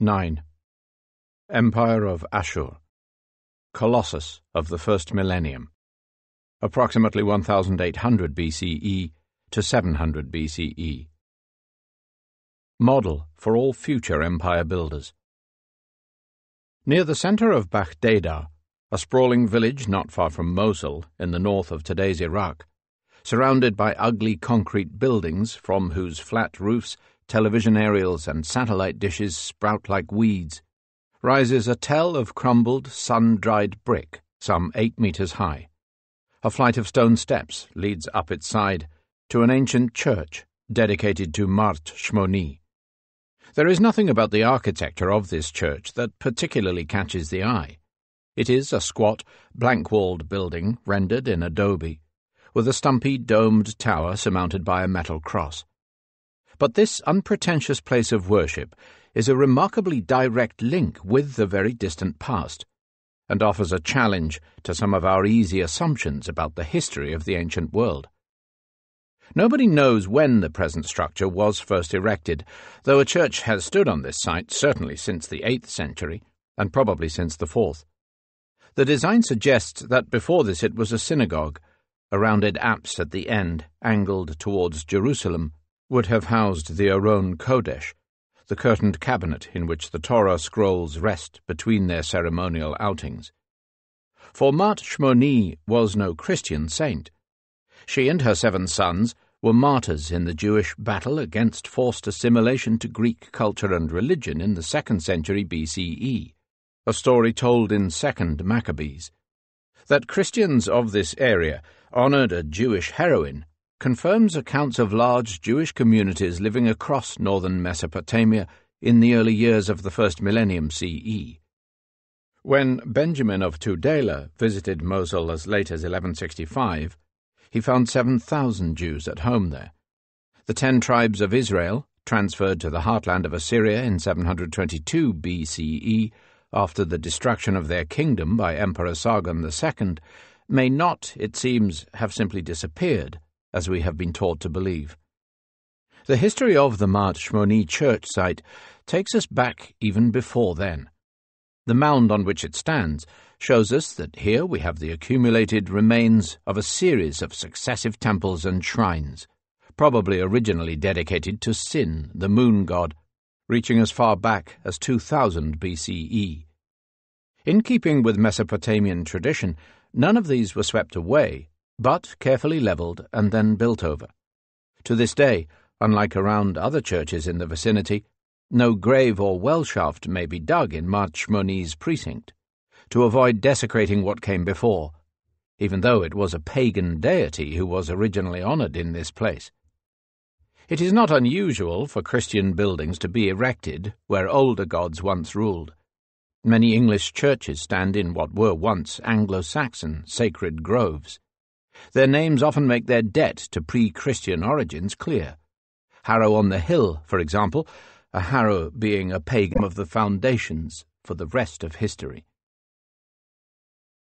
9. Empire of Ashur, Colossus of the first millennium, approximately 1800 BCE to 700 BCE. Model for all future empire builders. Near the center of Baghdad, a sprawling village not far from Mosul in the north of today's Iraq, surrounded by ugly concrete buildings from whose flat roofs television aerials and satellite dishes sprout like weeds, rises a tell of crumbled, sun-dried brick some 8 meters high. A flight of stone steps leads up its side to an ancient church dedicated to Mart Shmoni. There is nothing about the architecture of this church that particularly catches the eye. It is a squat, blank-walled building rendered in adobe, with a stumpy domed tower surmounted by a metal cross. But this unpretentious place of worship is a remarkably direct link with the very distant past, and offers a challenge to some of our easy assumptions about the history of the ancient world. Nobody knows when the present structure was first erected, though a church has stood on this site certainly since the 8th century, and probably since the 4th. The design suggests that before this it was a synagogue. A rounded apse at the end, angled towards Jerusalem, would have housed the Aron Kodesh, the curtained cabinet in which the Torah scrolls rest between their ceremonial outings. For Mart Shmoni was no Christian saint. She and her 7 sons were martyrs in the Jewish battle against forced assimilation to Greek culture and religion in the 2nd century BCE, a story told in 2nd Maccabees. That Christians of this area honored a Jewish heroine confirms accounts of large Jewish communities living across northern Mesopotamia in the early years of the first millennium CE. When Benjamin of Tudela visited Mosul as late as 1165, he found 7,000 Jews at home there. The 10 tribes of Israel, transferred to the heartland of Assyria in 722 BCE after the destruction of their kingdom by Emperor Sargon II, may not, it seems, have simply disappeared, as we have been taught to believe. The history of the Mart Shmoni church site takes us back even before then. The mound on which it stands shows us that here we have the accumulated remains of a series of successive temples and shrines, probably originally dedicated to Sin, the moon god, reaching as far back as 2000 BCE. In keeping with Mesopotamian tradition, none of these were swept away, but carefully levelled and then built over. To this day, unlike around other churches in the vicinity, no grave or well shaft may be dug in Mart Shmoni's precinct, to avoid desecrating what came before, even though it was a pagan deity who was originally honoured in this place. It is not unusual for Christian buildings to be erected where older gods once ruled. Many English churches stand in what were once Anglo-Saxon sacred groves. Their names often make their debt to pre-Christian origins clear. Harrow on the Hill, for example, a harrow being a pagan of the foundations for the rest of history.